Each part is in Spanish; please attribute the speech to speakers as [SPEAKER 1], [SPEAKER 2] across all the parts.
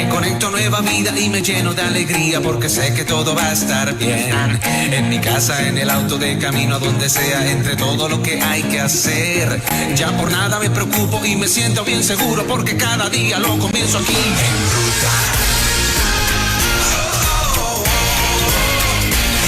[SPEAKER 1] Me conecto a nueva vida y me lleno de alegría porque sé que todo va a estar bien. En mi casa, en el auto, de camino a donde sea, entre todo lo que hay que hacer. Ya por nada me preocupo y me siento bien seguro porque cada día lo comienzo aquí en ruta.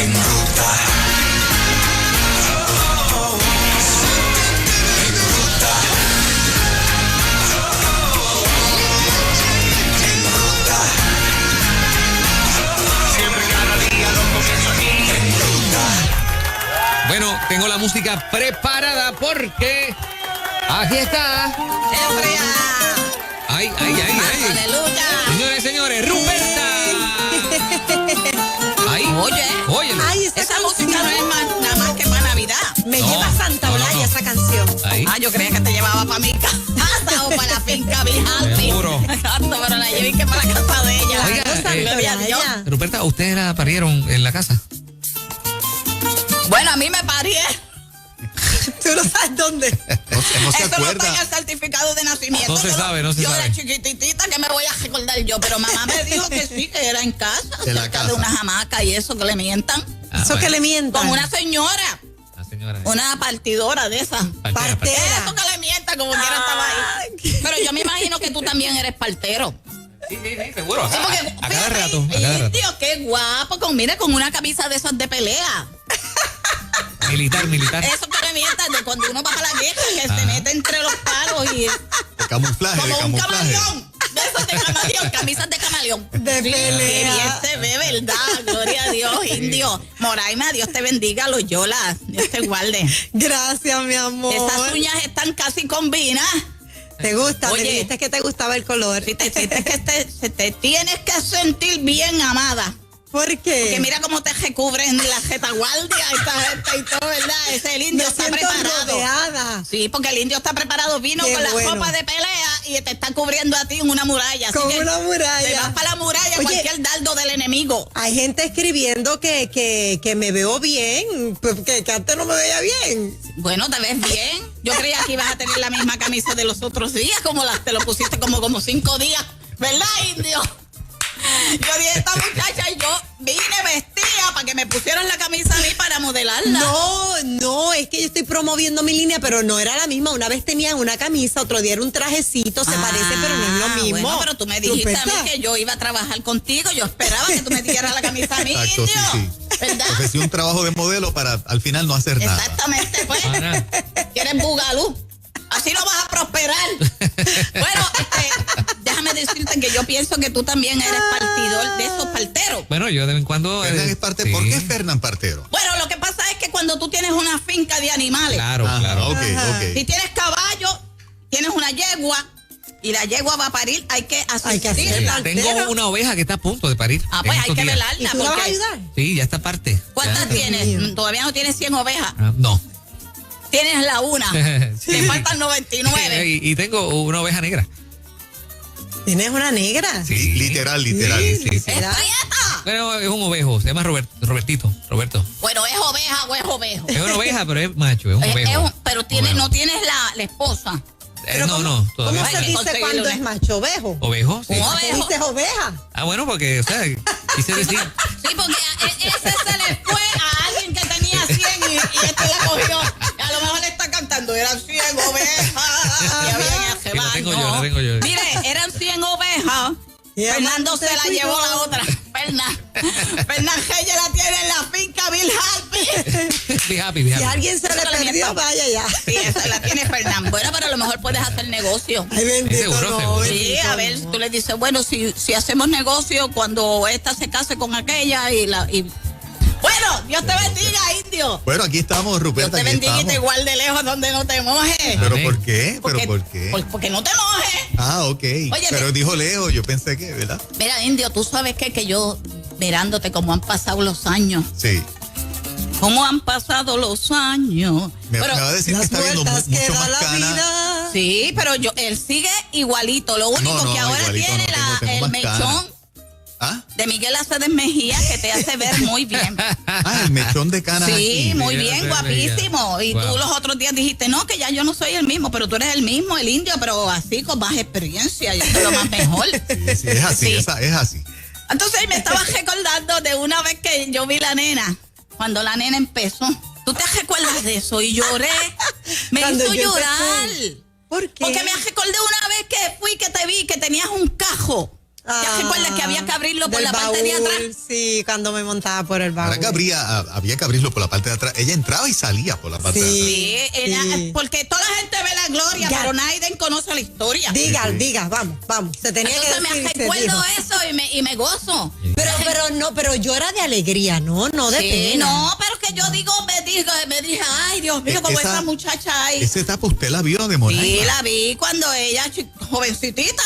[SPEAKER 1] En ruta.
[SPEAKER 2] Bueno, tengo la música preparada porque aquí está. Ay.
[SPEAKER 3] Aleluya.
[SPEAKER 2] Señores y señores, Ruperta. Ay. Oye.
[SPEAKER 3] Ay, esa música no es nada más que para Navidad.
[SPEAKER 4] Me lleva a Santa Olaya esa canción.
[SPEAKER 2] Ahí.
[SPEAKER 3] Yo creía que te llevaba para mi casa o para la finca Viljalpi.
[SPEAKER 2] Seguro.
[SPEAKER 3] Pero la llevé que para la casa de ella.
[SPEAKER 2] Oiga,
[SPEAKER 3] Gloria a Dios.
[SPEAKER 2] Ruperta, ¿ustedes la parieron en la casa?
[SPEAKER 3] Bueno, a mí me parí.
[SPEAKER 4] ¿Tú no sabes dónde?
[SPEAKER 5] No se
[SPEAKER 3] Eso no
[SPEAKER 5] acuerda.
[SPEAKER 3] está en el certificado de nacimiento.
[SPEAKER 2] No se sabe.
[SPEAKER 3] Yo era chiquititita, que me voy a recordar yo, pero mamá me dijo que sí, que era en casa,
[SPEAKER 5] En la
[SPEAKER 3] cerca
[SPEAKER 5] casa.
[SPEAKER 3] de una hamaca y eso, que le mientan.
[SPEAKER 4] Eso que le mientan.
[SPEAKER 3] Con una señora,
[SPEAKER 2] La señora.
[SPEAKER 3] una partidora de esas.
[SPEAKER 4] Partera.
[SPEAKER 3] Eso que le mientan, como quiera estaba ahí. Pero yo me imagino que tú también eres partero.
[SPEAKER 2] Sí, seguro.
[SPEAKER 3] Sí, porque,
[SPEAKER 2] A cada
[SPEAKER 3] fíjate,
[SPEAKER 2] rato. A cada rato.
[SPEAKER 3] Dios, qué guapo, mira, con una camisa de esas de pelea.
[SPEAKER 2] Militar.
[SPEAKER 3] Eso que le mientan de cuando uno va para la guerra, que se mete entre los palos y
[SPEAKER 5] De camuflaje,
[SPEAKER 3] como
[SPEAKER 5] de
[SPEAKER 3] un
[SPEAKER 5] camuflaje.
[SPEAKER 3] camaleón. De esos de camaleón, camisas de camaleón.
[SPEAKER 4] De
[SPEAKER 3] Sí,
[SPEAKER 4] pelea.
[SPEAKER 3] qué bien se ve, ¿verdad? Gloria a Dios, indio. Moraima, Dios te bendiga, Loyola. Dios te guarde.
[SPEAKER 4] Gracias, mi amor.
[SPEAKER 3] Esas uñas están casi combinadas.
[SPEAKER 4] ¿Te gusta?
[SPEAKER 3] Oye.
[SPEAKER 4] Me dijiste que te gustaba el color.
[SPEAKER 3] Si te sientes que te tienes que sentir bien amada.
[SPEAKER 4] ¿Por qué?
[SPEAKER 3] Que mira cómo te recubren la retaguardia, esta gente y todo, ¿verdad? Ese el indio
[SPEAKER 4] Me
[SPEAKER 3] está
[SPEAKER 4] siento
[SPEAKER 3] preparado.
[SPEAKER 4] rodeada.
[SPEAKER 3] Sí, porque el indio está preparado, vino
[SPEAKER 4] Qué
[SPEAKER 3] con la
[SPEAKER 4] bueno.
[SPEAKER 3] ropa de pelea y te está cubriendo a ti en una muralla. Así
[SPEAKER 4] Como
[SPEAKER 3] que
[SPEAKER 4] una
[SPEAKER 3] te
[SPEAKER 4] muralla.
[SPEAKER 3] vas para la muralla,
[SPEAKER 4] Oye,
[SPEAKER 3] cualquier dardo del enemigo.
[SPEAKER 4] hay gente escribiendo que me veo bien, que antes no me veía bien.
[SPEAKER 3] Bueno, te ves bien. Yo creía que ibas a tener la misma camisa de los otros días, te lo pusiste como 5 días, ¿verdad, indio? Yo dije, esta muchacha, y yo vine vestida para que me pusieran la camisa a mí para modelarla.
[SPEAKER 4] No, es que yo estoy promoviendo mi línea, pero no era la misma. Una vez tenía una camisa, otro día era un trajecito, se parece, pero no es lo mismo.
[SPEAKER 3] Bueno, pero tú me dijiste a mí
[SPEAKER 4] Ruperta.
[SPEAKER 3] que yo iba a trabajar contigo. Yo esperaba que tú me dieras la camisa a mí,
[SPEAKER 5] Exacto,
[SPEAKER 3] indio.
[SPEAKER 5] sí.
[SPEAKER 3] ¿Verdad?
[SPEAKER 5] Ofrecí un trabajo de modelo para al final no hacer nada.
[SPEAKER 3] Exactamente, pues.
[SPEAKER 2] Ana.
[SPEAKER 3] Quieres bugalú. Así no vas a prosperar. Bueno, déjame decirte que yo pienso que tú también eres partidor de esos parteros.
[SPEAKER 2] Bueno, yo de vez en cuando.
[SPEAKER 5] Fernán es parte.
[SPEAKER 2] sí.
[SPEAKER 5] ¿Por qué Fernán partero?
[SPEAKER 3] Bueno, lo que pasa es que cuando tú tienes una finca de animales,
[SPEAKER 2] Claro.
[SPEAKER 5] Ok.
[SPEAKER 3] si tienes caballo, tienes una yegua y la yegua va a parir, hay que
[SPEAKER 4] Hay que
[SPEAKER 3] asistirla.
[SPEAKER 4] hacerla.
[SPEAKER 2] Tengo una oveja que está a punto de parir.
[SPEAKER 3] Ah, pues
[SPEAKER 2] en
[SPEAKER 3] hay
[SPEAKER 2] estos
[SPEAKER 3] que
[SPEAKER 2] días.
[SPEAKER 3] velarla.
[SPEAKER 4] ¿Y tú la vas a
[SPEAKER 3] porque-
[SPEAKER 4] ayudar?
[SPEAKER 2] Sí, ya está parte.
[SPEAKER 3] ¿Cuántas
[SPEAKER 2] Ya.
[SPEAKER 3] tienes?
[SPEAKER 4] mío.
[SPEAKER 3] Todavía no tienes 100 ovejas.
[SPEAKER 2] No.
[SPEAKER 3] Tienes la una.
[SPEAKER 2] Sí.
[SPEAKER 3] Te faltan 99.
[SPEAKER 2] Y tengo una oveja negra.
[SPEAKER 4] ¿Tienes una negra?
[SPEAKER 2] Sí.
[SPEAKER 5] Literal.
[SPEAKER 2] Sí.
[SPEAKER 3] ¡Es prieta!
[SPEAKER 2] Pero es un ovejo, se llama Roberto.
[SPEAKER 3] Bueno, ¿es oveja o es ovejo?
[SPEAKER 2] Es una oveja, pero es macho, es un ovejo.
[SPEAKER 3] Pero
[SPEAKER 2] Ovejo.
[SPEAKER 3] no tienes la esposa.
[SPEAKER 2] No, todavía.
[SPEAKER 4] ¿Cómo
[SPEAKER 3] Hay
[SPEAKER 4] se
[SPEAKER 3] que
[SPEAKER 4] dice
[SPEAKER 3] conseguirle
[SPEAKER 4] cuando
[SPEAKER 3] una-
[SPEAKER 4] es macho? ¿Ovejo?
[SPEAKER 2] ¿Ovejo? Sí.
[SPEAKER 3] Un
[SPEAKER 4] ¿Qué
[SPEAKER 3] ovejo.
[SPEAKER 4] dices oveja?
[SPEAKER 2] Ah, bueno, porque, o sea, quise decir.
[SPEAKER 3] Sí, porque ese se le fue a alguien que tenía 100 y este la cogió. A lo mejor le está cantando, eran 100 ovejas. Y había ese
[SPEAKER 2] Sí, la tengo
[SPEAKER 3] baño.
[SPEAKER 2] yo, la tengo yo.
[SPEAKER 3] Mire, eran 100 ovejas.
[SPEAKER 4] Y
[SPEAKER 3] Fernando
[SPEAKER 4] además
[SPEAKER 3] se la
[SPEAKER 4] te
[SPEAKER 3] llevó
[SPEAKER 4] cuidó.
[SPEAKER 3] la otra. Fernán Reyes la tiene en la finca Bill Harvey.
[SPEAKER 2] Be happy.
[SPEAKER 4] Si a alguien se le
[SPEAKER 3] Eso que le
[SPEAKER 4] perdió,
[SPEAKER 3] mientan.
[SPEAKER 4] vaya ya.
[SPEAKER 3] Sí, esa la tiene Fernán. Bueno, pero a lo mejor puedes hacer negocio.
[SPEAKER 4] Ay, bendito,
[SPEAKER 2] Seguro,
[SPEAKER 4] no,
[SPEAKER 2] seguro.
[SPEAKER 3] Sí,
[SPEAKER 4] bendito,
[SPEAKER 3] a ver,
[SPEAKER 4] no.
[SPEAKER 3] tú le dices, bueno, si hacemos negocio cuando esta se case con aquella y... Bueno, Dios te bendiga, indio.
[SPEAKER 5] Bueno, aquí estamos,
[SPEAKER 3] Dios
[SPEAKER 5] Ruperta.
[SPEAKER 3] te
[SPEAKER 5] Aquí
[SPEAKER 3] bendiga y te
[SPEAKER 5] estamos.
[SPEAKER 3] guarde lejos donde no te mojes.
[SPEAKER 5] ¿Pero
[SPEAKER 2] Amén.
[SPEAKER 5] por qué? ¿Pero por qué?
[SPEAKER 3] Porque no te mojes.
[SPEAKER 5] Ah, ok. Pero dijo lejos, yo pensé que, ¿verdad?
[SPEAKER 3] Mira, indio, tú sabes que yo mirándote cómo han pasado los años.
[SPEAKER 5] Sí.
[SPEAKER 3] ¿Cómo han pasado los años?
[SPEAKER 5] Me
[SPEAKER 3] Pero-
[SPEAKER 5] va a decir que
[SPEAKER 4] Las
[SPEAKER 5] está viendo
[SPEAKER 4] vueltas que
[SPEAKER 5] mucho
[SPEAKER 4] da
[SPEAKER 5] más
[SPEAKER 4] la
[SPEAKER 5] cana.
[SPEAKER 4] vida.
[SPEAKER 3] Sí, pero él sigue igualito. Lo único
[SPEAKER 5] No,
[SPEAKER 3] que ahora
[SPEAKER 5] igualito
[SPEAKER 3] tiene
[SPEAKER 5] no, tengo
[SPEAKER 3] el
[SPEAKER 5] más
[SPEAKER 3] mechón
[SPEAKER 5] ¿Ah?
[SPEAKER 3] de Miguel Aceves Mejía, que te hace ver muy bien.
[SPEAKER 5] El mechón de canas.
[SPEAKER 3] Sí,
[SPEAKER 5] aquí.
[SPEAKER 3] muy bien, guapísimo. Y tú los otros días dijiste, no, que ya yo no soy el mismo, pero tú eres el mismo, el indio, pero así con más experiencia, y eso es lo más mejor.
[SPEAKER 5] Sí, es así,
[SPEAKER 3] Sí.
[SPEAKER 5] es así.
[SPEAKER 3] Entonces me estaba recordando de una vez que yo vi la nena, cuando la nena empezó. ¿Tú te recuerdas de eso? Y lloré. Me
[SPEAKER 4] Cuando
[SPEAKER 3] hizo
[SPEAKER 4] yo
[SPEAKER 3] llorar.
[SPEAKER 4] empecé. ¿Por qué?
[SPEAKER 3] Porque me recordé una vez que fui, que te vi, que tenías un cajo. ¿Ya recuerdas que había que abrirlo por
[SPEAKER 4] del
[SPEAKER 3] la parte de
[SPEAKER 4] baúl,
[SPEAKER 3] atrás?
[SPEAKER 4] Sí, cuando me montaba por el baúl.
[SPEAKER 5] Ahora que había que abrirlo por la parte de atrás. Ella entraba y salía por la parte de atrás.
[SPEAKER 3] Sí,
[SPEAKER 4] Sí.
[SPEAKER 3] porque toda la gente ve la gloria,
[SPEAKER 4] Ya.
[SPEAKER 3] pero nadie conoce la historia.
[SPEAKER 4] Diga, vamos. Se tenía
[SPEAKER 3] Entonces
[SPEAKER 4] que
[SPEAKER 3] me
[SPEAKER 4] decir. se
[SPEAKER 3] recuerdo
[SPEAKER 4] dijo.
[SPEAKER 3] eso y me gozo.
[SPEAKER 4] Pero yo era de alegría, no de
[SPEAKER 3] Sí,
[SPEAKER 4] pena.
[SPEAKER 3] no, pero que yo digo, me dije, ay, Dios mío, como esa muchacha ahí.
[SPEAKER 5] Esa etapa usted la vio de Monaima.
[SPEAKER 3] Sí, la vi cuando ella, jovencitita.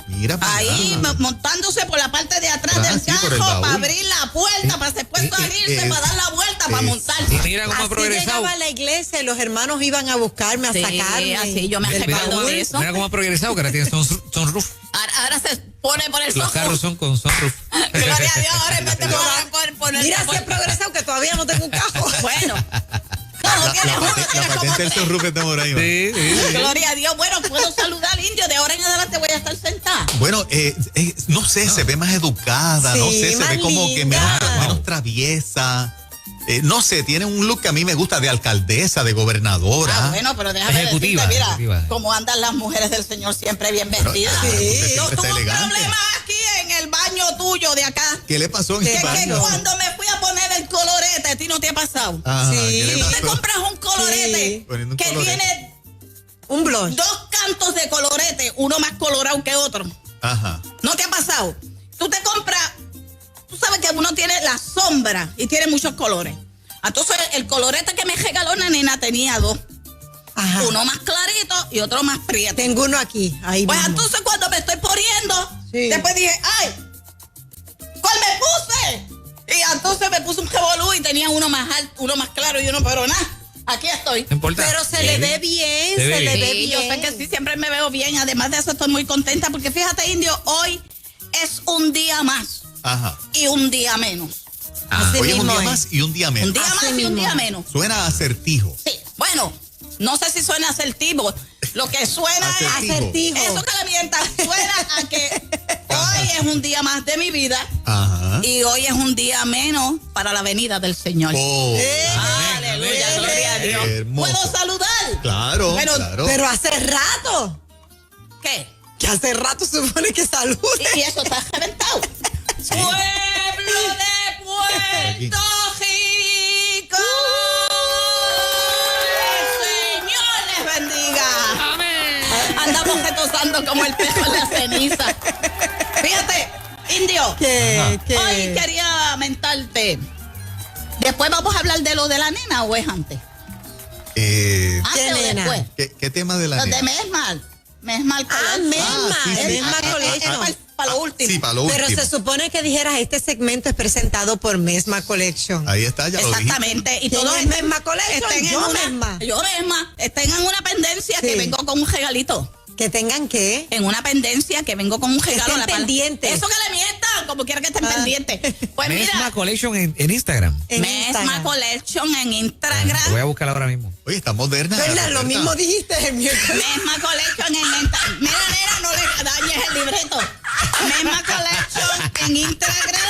[SPEAKER 5] Mira para
[SPEAKER 3] Ahí
[SPEAKER 5] allá.
[SPEAKER 3] montándose por la parte de atrás
[SPEAKER 5] Ah,
[SPEAKER 3] del
[SPEAKER 5] sí, por el
[SPEAKER 3] carro
[SPEAKER 5] baúl.
[SPEAKER 3] para abrir la puerta, para después salirse, para dar la vuelta, para montarse.
[SPEAKER 2] Y mira cómo ha
[SPEAKER 4] Así
[SPEAKER 2] progresado.
[SPEAKER 4] llegaba a la iglesia y los hermanos iban a buscarme, a
[SPEAKER 3] Sí,
[SPEAKER 4] sacarme.
[SPEAKER 3] así, yo me
[SPEAKER 4] del
[SPEAKER 2] Mira
[SPEAKER 3] recuerdo
[SPEAKER 2] cómo,
[SPEAKER 3] de eso.
[SPEAKER 2] mira cómo ha progresado, que ahora tiene sunroof.
[SPEAKER 3] Ahora se pone por el
[SPEAKER 2] Los
[SPEAKER 3] sojo.
[SPEAKER 2] carros son con sunroof.
[SPEAKER 3] Gloria a Dios, ahora en vez de poner
[SPEAKER 4] Mira, si he progresado que todavía no tengo un cajo.
[SPEAKER 3] Bueno. No, tienes uno,
[SPEAKER 5] La
[SPEAKER 3] tienes como
[SPEAKER 5] patente del
[SPEAKER 3] tres.
[SPEAKER 5] Sunroof es de Monaima.
[SPEAKER 2] Sí.
[SPEAKER 3] Gloria a Dios. Bueno, puedo saludar, indio. De ahora en adelante voy a estar sentada.
[SPEAKER 5] Bueno, no sé, se ve más educada, no
[SPEAKER 4] Sí,
[SPEAKER 5] sé, se
[SPEAKER 4] más
[SPEAKER 5] ve como que
[SPEAKER 4] linda.
[SPEAKER 5] menos traviesa. No sé, tiene un look que a mí me gusta de alcaldesa, de gobernadora.
[SPEAKER 3] Bueno, pero déjame
[SPEAKER 2] Ejecutiva,
[SPEAKER 3] decirte, mira,
[SPEAKER 2] ejecutiva.
[SPEAKER 3] cómo andan las mujeres del Señor siempre bien
[SPEAKER 5] Pero,
[SPEAKER 3] vestidas.
[SPEAKER 5] usted
[SPEAKER 4] Sí.
[SPEAKER 5] siempre
[SPEAKER 3] Yo
[SPEAKER 5] está
[SPEAKER 3] tuve un
[SPEAKER 5] elegante.
[SPEAKER 3] problema aquí en el baño tuyo de acá.
[SPEAKER 5] ¿Qué le pasó en
[SPEAKER 3] Que
[SPEAKER 5] el baño?
[SPEAKER 3] cuando me fui a poner el colorete, ¿a ti no te ha pasado?
[SPEAKER 5] Ajá,
[SPEAKER 4] Sí.
[SPEAKER 5] ¿qué le
[SPEAKER 3] Tú te
[SPEAKER 5] pasó?
[SPEAKER 3] compras un colorete
[SPEAKER 4] Sí.
[SPEAKER 5] Poniendo un
[SPEAKER 3] que
[SPEAKER 5] colorete.
[SPEAKER 3] tiene
[SPEAKER 4] Un blush.
[SPEAKER 3] 2 cantos de colorete, uno más colorado que otro.
[SPEAKER 5] Ajá.
[SPEAKER 3] ¿No te ha pasado? Tú te compras, tú sabes que uno tiene la sombra y tiene muchos colores. Entonces, el colorete que me regaló la nena tenía 2.
[SPEAKER 4] Ajá.
[SPEAKER 3] Uno más clarito y otro más prieto.
[SPEAKER 4] Tengo uno aquí, ahí
[SPEAKER 3] Pues
[SPEAKER 4] mismo.
[SPEAKER 3] entonces cuando me estoy poniendo,
[SPEAKER 4] Sí.
[SPEAKER 3] después dije, ay, ¿cuál me puse? Y entonces me puse un revolú y tenía uno más alto, uno más claro y uno, pero nada, aquí estoy.
[SPEAKER 2] No importa.
[SPEAKER 4] Pero se le ve bien,
[SPEAKER 2] Se ve
[SPEAKER 4] se le
[SPEAKER 2] bien.
[SPEAKER 4] ve
[SPEAKER 3] Sí,
[SPEAKER 4] bien.
[SPEAKER 3] yo sé que sí, siempre me veo bien. Además de eso, estoy muy contenta porque fíjate, indio, hoy es un día más
[SPEAKER 5] Ajá.
[SPEAKER 3] y un día menos.
[SPEAKER 4] Así
[SPEAKER 5] Hoy es un
[SPEAKER 4] mismo
[SPEAKER 5] día
[SPEAKER 4] es.
[SPEAKER 5] más y un día menos.
[SPEAKER 3] Un día
[SPEAKER 4] Así
[SPEAKER 3] más y un
[SPEAKER 4] mismo.
[SPEAKER 3] día menos.
[SPEAKER 5] Suena acertijo.
[SPEAKER 3] Sí, bueno, no sé si suena asertivo. Lo que suena
[SPEAKER 5] Asertivo.
[SPEAKER 3] es
[SPEAKER 4] Acertijo.
[SPEAKER 3] eso que le mientan. Suena a que hoy es un día más de mi vida
[SPEAKER 5] Ajá.
[SPEAKER 3] y hoy es un día menos para la venida del Señor.
[SPEAKER 5] Oh,
[SPEAKER 3] Aleluya,
[SPEAKER 2] amén.
[SPEAKER 3] gloria a Dios.
[SPEAKER 5] Hermoso.
[SPEAKER 3] ¿Puedo saludar?
[SPEAKER 5] claro,
[SPEAKER 3] Pero-
[SPEAKER 5] claro.
[SPEAKER 4] Pero hace rato.
[SPEAKER 3] ¿Qué?
[SPEAKER 4] Que hace rato se supone que salude.
[SPEAKER 3] Y eso está reventado. Pueblo de Puerto Rico. El Señor les bendiga.
[SPEAKER 2] Amén.
[SPEAKER 3] Andamos retosando como el pejo en la ceniza. Fíjate, indio.
[SPEAKER 4] Que
[SPEAKER 3] Hoy quería mentarte. Después vamos a hablar de lo de la nena o es antes. Antes o
[SPEAKER 4] nena?
[SPEAKER 3] después.
[SPEAKER 5] ¿Qué tema de la
[SPEAKER 3] Los de
[SPEAKER 5] nena?
[SPEAKER 3] Mesmal. Mesmal
[SPEAKER 4] Mesma,
[SPEAKER 5] sí, sí.
[SPEAKER 4] Mesma Collection.
[SPEAKER 3] Para lo último.
[SPEAKER 5] Sí, para lo
[SPEAKER 4] Pero
[SPEAKER 5] último.
[SPEAKER 4] se supone que dijeras, este segmento es presentado por Mesma Collection.
[SPEAKER 5] Ahí está, ya lo dijiste.
[SPEAKER 3] Exactamente. Y
[SPEAKER 4] ¿Quién
[SPEAKER 3] todo
[SPEAKER 4] es Mesma Collection?
[SPEAKER 3] estén en
[SPEAKER 4] Yo
[SPEAKER 3] una-
[SPEAKER 4] misma.
[SPEAKER 3] Yo misma. Estén en una pendencia
[SPEAKER 4] Sí.
[SPEAKER 3] que vengo con un regalito.
[SPEAKER 4] Que tengan que.
[SPEAKER 3] En una pendencia que vengo con un regalo.
[SPEAKER 4] estén
[SPEAKER 3] La pala-
[SPEAKER 4] pendientes.
[SPEAKER 3] Eso que le mientan, como quiera que estén pendientes. Pues
[SPEAKER 2] Mesma
[SPEAKER 3] mira,
[SPEAKER 2] Collection en Instagram.
[SPEAKER 4] En
[SPEAKER 3] Mesma
[SPEAKER 4] Instagram.
[SPEAKER 3] Collection en
[SPEAKER 2] Lo voy
[SPEAKER 3] Instagram.
[SPEAKER 2] a buscar ahora mismo.
[SPEAKER 5] Oye, está moderna.
[SPEAKER 4] Berna, lo
[SPEAKER 5] Roberta.
[SPEAKER 4] mismo dijiste el miércoles.
[SPEAKER 3] Mesma Collection en Instagram. Mira, nena, no le dañes el libreto. Mesma Collection en Instagram.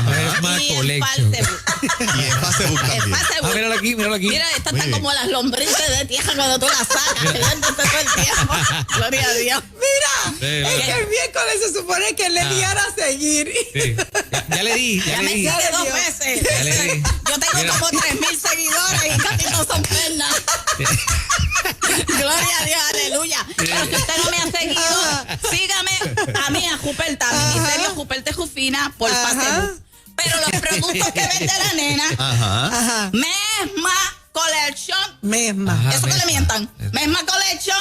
[SPEAKER 2] Mesma
[SPEAKER 3] y en
[SPEAKER 2] Collection.
[SPEAKER 3] Facebook.
[SPEAKER 5] Y en Facebook
[SPEAKER 3] En
[SPEAKER 5] también.
[SPEAKER 3] Facebook.
[SPEAKER 2] Míralo aquí, míralo aquí.
[SPEAKER 3] Mira, esta
[SPEAKER 5] Muy
[SPEAKER 3] está
[SPEAKER 5] bien.
[SPEAKER 3] como las lombrices de tierra cuando tú las sacas, riéndose todo el tiempo. Gloria a Dios.
[SPEAKER 4] Mira,
[SPEAKER 2] Sí,
[SPEAKER 4] es
[SPEAKER 2] sí.
[SPEAKER 4] que el miércoles se supone que le diera a seguir.
[SPEAKER 2] Sí. Ya le di,
[SPEAKER 3] Ya me
[SPEAKER 2] di.
[SPEAKER 3] sigue 2
[SPEAKER 4] Dios.
[SPEAKER 3] veces.
[SPEAKER 2] Ya le di.
[SPEAKER 3] Yo tengo
[SPEAKER 2] Mira.
[SPEAKER 3] como 3,000 seguidores y casi no son pernas. Gloria a Dios, aleluya. Pero si usted no me ha seguido, sígame a mí, a Juperta, a Ministerio Juperta Jufina por
[SPEAKER 4] Ajá.
[SPEAKER 3] Facebook. Pero los productos que vende la nena,
[SPEAKER 5] Ajá.
[SPEAKER 4] Ajá.
[SPEAKER 3] Mesma Collection,
[SPEAKER 4] Mesma.
[SPEAKER 2] Ajá.
[SPEAKER 3] eso que le
[SPEAKER 2] Mesma.
[SPEAKER 3] mientan, Mesma Collection,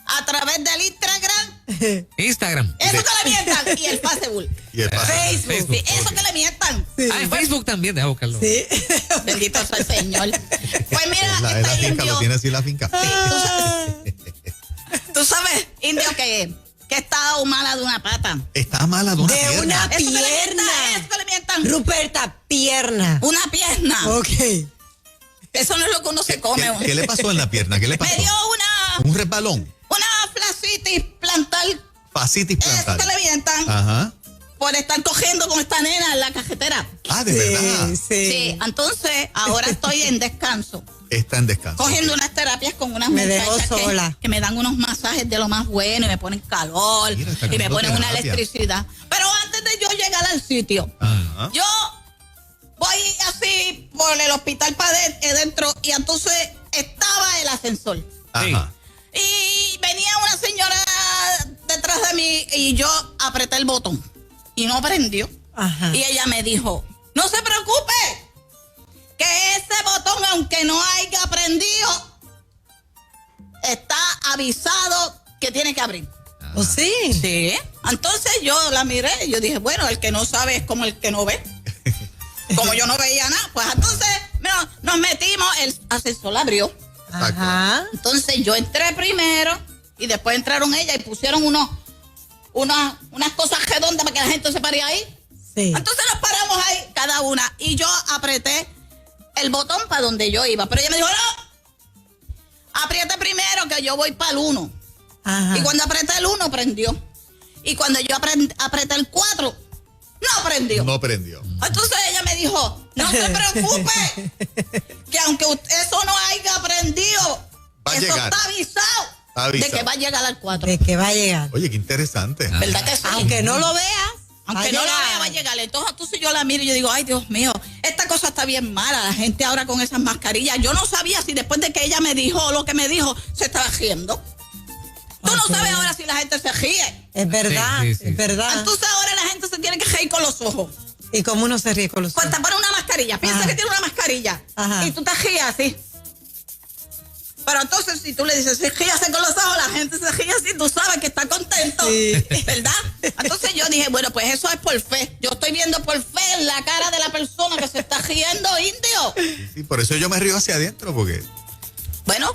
[SPEAKER 3] a través del Instagram,
[SPEAKER 2] Instagram.
[SPEAKER 3] eso que le mientan, y el Facebook.
[SPEAKER 5] Y el paso.
[SPEAKER 3] Facebook, sí, eso que le mientan.
[SPEAKER 2] Ah, en Facebook también, deja buscarlo.
[SPEAKER 4] Sí.
[SPEAKER 3] Bendito sea el Señor. Pues mira,
[SPEAKER 5] Es la
[SPEAKER 3] este
[SPEAKER 5] finca, lo
[SPEAKER 3] indio,
[SPEAKER 5] tiene así la finca.
[SPEAKER 3] tú sabes, indio, que está mala de una pata.
[SPEAKER 5] Está mala de una
[SPEAKER 4] De
[SPEAKER 5] pierna.
[SPEAKER 4] una
[SPEAKER 3] Eso que le
[SPEAKER 4] pierna.
[SPEAKER 3] mientan, eso que le mientan. mientan.
[SPEAKER 4] Ruperta, pierna.
[SPEAKER 3] Una pierna.
[SPEAKER 4] Ok.
[SPEAKER 3] Eso no es lo que uno se come.
[SPEAKER 5] ¿Qué le pasó en la pierna? ¿Qué le pasó?
[SPEAKER 3] Me dio
[SPEAKER 5] Un resbalón.
[SPEAKER 3] una fascitis plantar.
[SPEAKER 5] Fascitis
[SPEAKER 3] Eso
[SPEAKER 5] plantar.
[SPEAKER 3] que le mientan.
[SPEAKER 5] Ajá.
[SPEAKER 3] Por estar cogiendo con esta nena en la cajetera.
[SPEAKER 5] Ah, de verdad.
[SPEAKER 3] Sí, entonces ahora estoy en descanso.
[SPEAKER 5] Está en descanso.
[SPEAKER 3] Cogiendo unas terapias con unas
[SPEAKER 4] Me dejó
[SPEAKER 3] muchachas
[SPEAKER 4] sola.
[SPEAKER 3] que me dan unos masajes de lo más bueno y me ponen calor
[SPEAKER 5] Mira, está
[SPEAKER 3] y me
[SPEAKER 5] cogiendo
[SPEAKER 3] ponen una
[SPEAKER 5] terapia.
[SPEAKER 3] electricidad. Pero antes de yo llegar al sitio,
[SPEAKER 5] Ajá.
[SPEAKER 3] yo voy así por el hospital para adentro y entonces estaba el ascensor.
[SPEAKER 5] Ajá.
[SPEAKER 3] Y venía una señora detrás de mí y yo apreté el botón y no prendió.
[SPEAKER 4] Ajá.
[SPEAKER 3] Y ella me dijo, no se preocupe, que ese botón, aunque no haya prendido, está avisado que tiene que abrir.
[SPEAKER 4] ¿O sí?
[SPEAKER 3] Sí. Entonces yo la miré y yo dije, bueno, el que no sabe es como el que no ve. Como yo no veía nada, pues entonces nos metimos, el ascensor abrió.
[SPEAKER 4] Ajá.
[SPEAKER 3] Entonces yo entré primero y después entraron ellas y pusieron unas cosas redondas para que la gente se pare ahí.
[SPEAKER 4] Sí.
[SPEAKER 3] Entonces nos paramos ahí, cada una, y yo apreté el botón para donde yo iba. Pero ella me dijo, no, apriete primero que yo voy para el 1.
[SPEAKER 4] Ajá.
[SPEAKER 3] Y cuando apreté el 1, prendió. Y cuando yo apreté el 4, no prendió.
[SPEAKER 5] No prendió.
[SPEAKER 3] Entonces ella me dijo, no se preocupe, que aunque eso no haya aprendido,
[SPEAKER 5] Va a
[SPEAKER 3] eso
[SPEAKER 5] llegar.
[SPEAKER 3] está avisado,
[SPEAKER 5] Está avisado.
[SPEAKER 3] de que va a llegar al 4.
[SPEAKER 4] De que va a llegar.
[SPEAKER 5] Oye, qué interesante.
[SPEAKER 3] ¿Verdad que sí?
[SPEAKER 4] Aunque no lo veas.
[SPEAKER 3] Aunque no la vea, va a llegar. Entonces yo la miro y yo digo, ay, Dios mío, esta cosa está bien mala. La gente ahora con esas mascarillas. Yo no sabía si después de que ella me dijo lo que me dijo, se estaba riendo. Tú no
[SPEAKER 4] Ok.
[SPEAKER 3] sabes ahora si la gente se ríe.
[SPEAKER 4] Es verdad,
[SPEAKER 2] Sí, sí, sí.
[SPEAKER 4] es verdad.
[SPEAKER 3] Entonces ahora la gente se tiene que reír con los ojos.
[SPEAKER 4] ¿Y cómo uno se ríe con los
[SPEAKER 3] Pues
[SPEAKER 4] ojos?
[SPEAKER 3] te pones una mascarilla. Piensa
[SPEAKER 4] Ajá.
[SPEAKER 3] que tiene una mascarilla.
[SPEAKER 4] Ajá.
[SPEAKER 3] Y tú te ríes así. Pero entonces si tú le dices, sí, ríase con los ojos, la gente se ríe así, tú sabes que está contento.
[SPEAKER 4] Sí.
[SPEAKER 3] ¿Verdad? Entonces yo dije, bueno, pues eso es por fe. Yo estoy viendo por fe en la cara de la persona que se está riendo, indio.
[SPEAKER 5] Sí, por eso yo me río hacia adentro, porque
[SPEAKER 3] Bueno,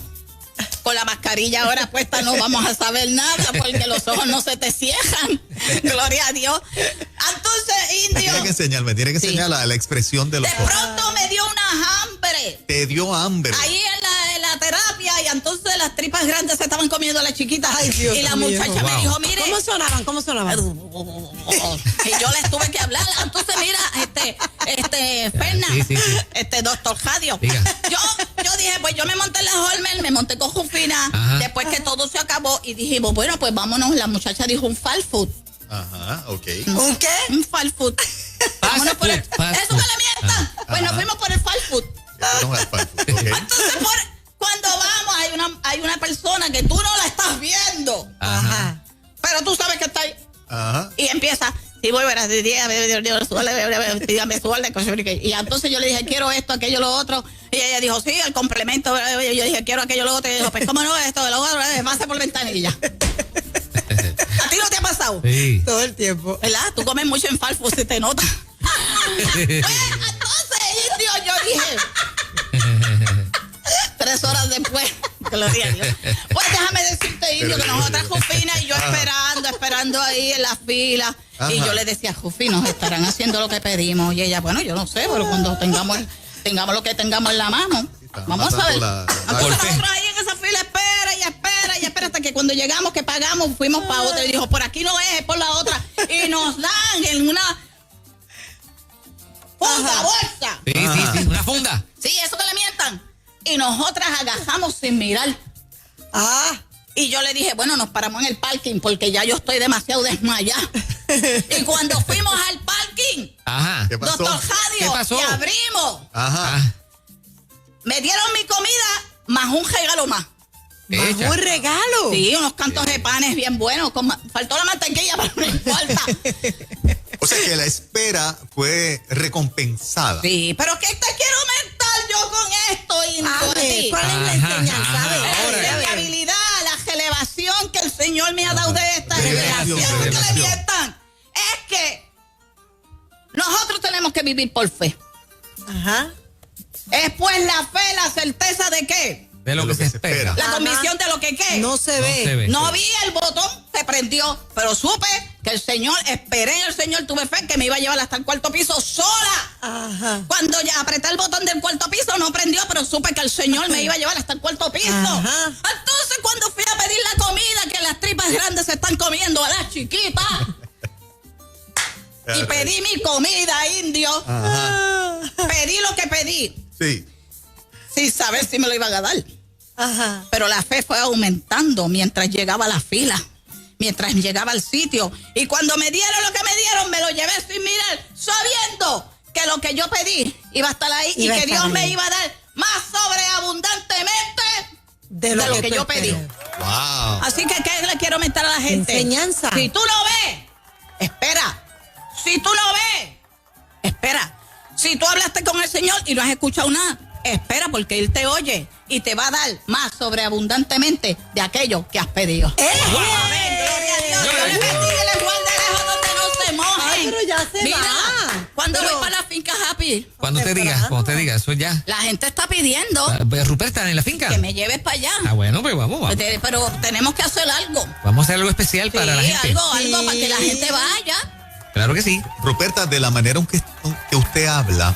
[SPEAKER 3] con la mascarilla ahora puesta no vamos a saber nada porque los ojos no se te cierran. Gloria a Dios. Entonces, indio,
[SPEAKER 5] me tiene que
[SPEAKER 3] Sí.
[SPEAKER 5] enseñar la expresión de los
[SPEAKER 3] de
[SPEAKER 5] ojos.
[SPEAKER 3] pronto me dio una hambre.
[SPEAKER 5] Te dio hambre.
[SPEAKER 3] Ahí en la terapia y entonces las tripas grandes se estaban comiendo a las chiquitas.
[SPEAKER 4] Ay, Dios
[SPEAKER 3] y la
[SPEAKER 4] mío.
[SPEAKER 3] muchacha me
[SPEAKER 2] Wow.
[SPEAKER 3] dijo, mire.
[SPEAKER 4] ¿Cómo sonaban? ¿Cómo sonaban?
[SPEAKER 3] Y yo les tuve que hablar. Entonces, mira, Ferna,
[SPEAKER 2] Sí, sí, sí.
[SPEAKER 3] doctor Jadio.
[SPEAKER 2] Diga.
[SPEAKER 3] Yo dije, pues yo me monté en la Holmer, me monté con Jufina,
[SPEAKER 2] Ajá.
[SPEAKER 3] después que todo se acabó y dijimos, bueno, pues vámonos. La muchacha dijo un fast food.
[SPEAKER 5] Ajá, ok.
[SPEAKER 4] ¿Un qué?
[SPEAKER 3] Un fast food. Vámonos por el,
[SPEAKER 2] fast
[SPEAKER 3] eso que
[SPEAKER 2] food.
[SPEAKER 3] le mientan. Pues nos
[SPEAKER 5] Ajá.
[SPEAKER 3] fuimos por el fast food.
[SPEAKER 5] Fueron al fast food, ok.
[SPEAKER 3] Entonces, cuando vamos, hay una persona que tú no la estás viendo,
[SPEAKER 4] Ajá.
[SPEAKER 3] pero tú sabes que está ahí.
[SPEAKER 5] Ajá.
[SPEAKER 3] Y empieza, si voy a dígame, suele. Y entonces yo le dije, quiero esto, aquello, lo otro. Y ella dijo, sí, el complemento. Y yo dije, quiero aquello, lo otro. Y dijo, pues, ¿cómo no? Esto, lo otro, pase por ventanilla. ¿A ti no te ha pasado?
[SPEAKER 2] Sí.
[SPEAKER 4] Todo el tiempo.
[SPEAKER 3] ¿Verdad? Tú comes mucho en falfo, se te nota. Pues, entonces, indio, yo dije, 3 horas después, gloria a Dios. Pues déjame decirte, indio, que nosotras, Jufina y yo esperando ahí en la fila.
[SPEAKER 5] Ajá.
[SPEAKER 3] Y yo le decía, Jufi, nos estarán haciendo lo que pedimos. Y ella, bueno, yo no sé, pero cuando tengamos lo que tengamos en la mano,
[SPEAKER 5] Está
[SPEAKER 3] vamos a ver.
[SPEAKER 5] matando la-
[SPEAKER 3] Entonces
[SPEAKER 2] Por fe.
[SPEAKER 3] nosotros ahí en esa fila, espera, hasta que cuando llegamos, que pagamos, fuimos para otra. Y dijo, por aquí no es por la otra. Y nos dan en una funda, bolsa.
[SPEAKER 2] Sí, sí, sí. Una funda.
[SPEAKER 3] Sí, eso que le mientan. Y nosotras agajamos sin mirar.
[SPEAKER 4] Ah.
[SPEAKER 3] Y yo le dije, bueno, nos paramos en el parking porque ya yo estoy demasiado desmayada. Y cuando fuimos al parking,
[SPEAKER 2] Ajá.
[SPEAKER 5] ¿Qué pasó?
[SPEAKER 3] doctor Jadio,
[SPEAKER 2] ¿Qué pasó?
[SPEAKER 3] y abrimos,
[SPEAKER 5] Ajá.
[SPEAKER 2] Ah,
[SPEAKER 3] me dieron mi comida más un regalo más.
[SPEAKER 2] hecha.
[SPEAKER 4] Un regalo.
[SPEAKER 3] Sí, unos cantos de panes bien buenos. Faltó la mantequilla, pero no importa.
[SPEAKER 5] O sea que la espera fue recompensada.
[SPEAKER 3] Sí, pero ¿qué te quiero mentar yo con esto, Indio?
[SPEAKER 4] A ver, ¿cuál es la
[SPEAKER 2] Ajá,
[SPEAKER 4] enseñanza? A
[SPEAKER 2] ajá,
[SPEAKER 4] ver,
[SPEAKER 3] La
[SPEAKER 2] ahora.
[SPEAKER 3] habilidad, la revelación que el Señor me ha dado de esta
[SPEAKER 5] Revelación,
[SPEAKER 3] revelación que le
[SPEAKER 5] revelación.
[SPEAKER 3] mientan es que nosotros tenemos que vivir por fe.
[SPEAKER 4] Ajá.
[SPEAKER 3] Es pues la fe, la certeza de qué,
[SPEAKER 2] De lo que se espera.
[SPEAKER 3] la
[SPEAKER 4] Ajá.
[SPEAKER 3] convicción de lo que qué.
[SPEAKER 4] No se ve.
[SPEAKER 2] se ve.
[SPEAKER 3] No vi el botón, se prendió, pero supe que el Señor, esperé en el Señor, tuve fe que me iba a llevar hasta el cuarto piso sola.
[SPEAKER 4] Ajá.
[SPEAKER 3] Cuando ya apreté el botón del cuarto piso no prendió, pero supe que el Señor me iba a llevar hasta el cuarto piso.
[SPEAKER 4] Ajá.
[SPEAKER 3] Entonces cuando fui a pedir la comida, que las tripas grandes se están comiendo a las chiquitas, y pedí mi comida, indio.
[SPEAKER 5] Ajá.
[SPEAKER 3] Pedí lo que pedí,
[SPEAKER 5] Sí.
[SPEAKER 3] sin saber si me lo iban a dar.
[SPEAKER 4] Ajá.
[SPEAKER 3] Pero la fe fue aumentando mientras llegaba a la fila, mientras llegaba al sitio. Y cuando me dieron lo que me dieron, me lo llevé sin mirar, sabiendo que lo que yo pedí iba a estar ahí
[SPEAKER 4] Iba a
[SPEAKER 3] y que
[SPEAKER 4] estar
[SPEAKER 3] Dios me
[SPEAKER 4] ahí.
[SPEAKER 3] iba a dar más sobreabundantemente
[SPEAKER 4] De
[SPEAKER 3] lo que yo pedí.
[SPEAKER 5] Wow.
[SPEAKER 3] Así que, ¿qué le quiero mentar a la gente?
[SPEAKER 4] Enseñanza.
[SPEAKER 3] Si tú no ves, espera. Si tú no ves, espera. Si tú hablaste con el Señor y no has escuchado nada, espera, porque Él te oye y te va a dar más sobreabundantemente de aquello que has pedido. Amén, gloria a Dios. Dios les bendiga y les guarde lejos donde no se mojen.
[SPEAKER 4] Ay, pero ya se
[SPEAKER 3] Mira,
[SPEAKER 4] va.
[SPEAKER 3] cuando
[SPEAKER 4] Pero-
[SPEAKER 3] voy para la finca Happy,
[SPEAKER 2] Cuando te diga, eso ya.
[SPEAKER 3] la gente está pidiendo
[SPEAKER 2] Rupert, ¿están en la finca?
[SPEAKER 3] que me lleves para allá.
[SPEAKER 2] Ah, bueno, pues vamos.
[SPEAKER 3] Pero tenemos que hacer algo.
[SPEAKER 2] Vamos a hacer algo especial para la
[SPEAKER 3] Sí,
[SPEAKER 2] gente.
[SPEAKER 3] algo para que la gente vaya.
[SPEAKER 2] Claro que sí.
[SPEAKER 5] Ruperta, de la manera en que usted habla,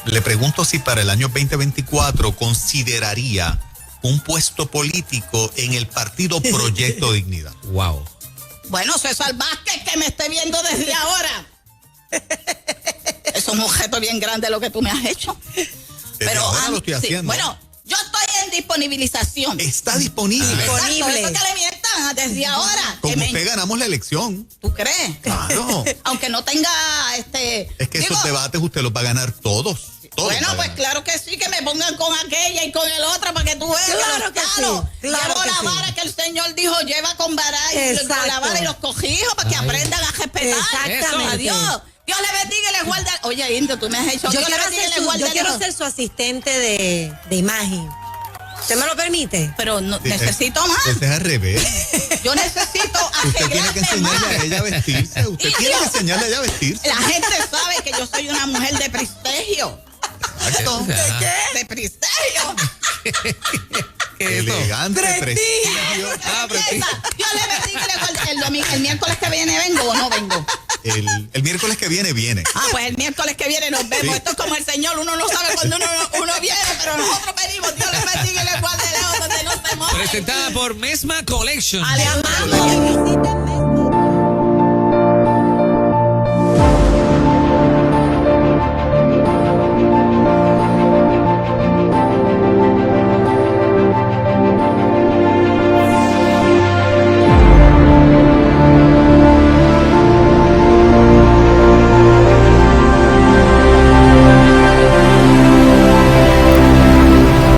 [SPEAKER 5] le pregunto si para el año 2024 consideraría un puesto político en el partido Proyecto Dignidad.
[SPEAKER 2] Wow.
[SPEAKER 3] Bueno, César Vázquez, que me esté viendo desde ahora. Es un objeto bien grande lo que tú me has hecho.
[SPEAKER 5] Desde ahora
[SPEAKER 3] a
[SPEAKER 5] lo
[SPEAKER 3] mí-
[SPEAKER 5] estoy
[SPEAKER 3] sí,
[SPEAKER 5] haciendo.
[SPEAKER 3] bueno, yo estoy en disponibilización.
[SPEAKER 5] Está disponible.
[SPEAKER 3] Exacto, eso que le mientan desde ahora.
[SPEAKER 5] Como
[SPEAKER 3] que
[SPEAKER 5] usted ganamos la elección.
[SPEAKER 3] ¿Tú crees?
[SPEAKER 5] Claro.
[SPEAKER 3] Aunque no tenga
[SPEAKER 5] Es que esos
[SPEAKER 3] digo,
[SPEAKER 5] debates usted los va a ganar todos. Todos
[SPEAKER 3] bueno,
[SPEAKER 5] va a
[SPEAKER 3] pues
[SPEAKER 5] ganar.
[SPEAKER 3] claro que sí, que me pongan con aquella y con el otro para que tú veas.
[SPEAKER 4] Claro que sí, claro
[SPEAKER 3] Llevo
[SPEAKER 4] que
[SPEAKER 3] la
[SPEAKER 4] sí.
[SPEAKER 3] vara que el Señor dijo, lleva con vara y con la
[SPEAKER 4] Exacto.
[SPEAKER 3] vara y los cojijos para que
[SPEAKER 2] Ay.
[SPEAKER 3] aprendan a respetar.
[SPEAKER 4] Exactamente.
[SPEAKER 3] Adiós. Dios le bendiga y les guarde. Oye, Indio, tú me has hecho.
[SPEAKER 4] Yo
[SPEAKER 3] Dios le bendiga y les guarde.
[SPEAKER 4] yo quiero ser su asistente de imagen. ¿Usted me lo permite?
[SPEAKER 3] Pero no,
[SPEAKER 5] Sí,
[SPEAKER 3] necesito más.
[SPEAKER 5] Ese es al revés.
[SPEAKER 3] Yo necesito
[SPEAKER 5] Usted tiene que
[SPEAKER 3] arreglarme
[SPEAKER 5] enseñarle a
[SPEAKER 3] más.
[SPEAKER 5] ella a vestirse. Usted
[SPEAKER 3] Y
[SPEAKER 5] tiene que
[SPEAKER 3] Dios.
[SPEAKER 5] enseñarle a ella a vestirse.
[SPEAKER 3] La gente sabe que yo soy una mujer de prestigio.
[SPEAKER 5] Exacto.
[SPEAKER 3] De prestigio.
[SPEAKER 2] ¿Qué es eso?
[SPEAKER 5] Elegante, prestigio.
[SPEAKER 3] Belleza. Dios le bendiga y le guarde. El miércoles que viene vengo o no vengo.
[SPEAKER 5] El miércoles que viene.
[SPEAKER 3] Ah, pues el miércoles que viene nos vemos.
[SPEAKER 5] Sí.
[SPEAKER 3] Esto es como el Señor. Uno no sabe cuándo uno viene, pero nosotros venimos. Dios le bendiga y le guarde lejos donde no se moje.
[SPEAKER 2] Presentada por Mesma Collection.
[SPEAKER 3] Ale, amamos.
[SPEAKER 4] Visítenme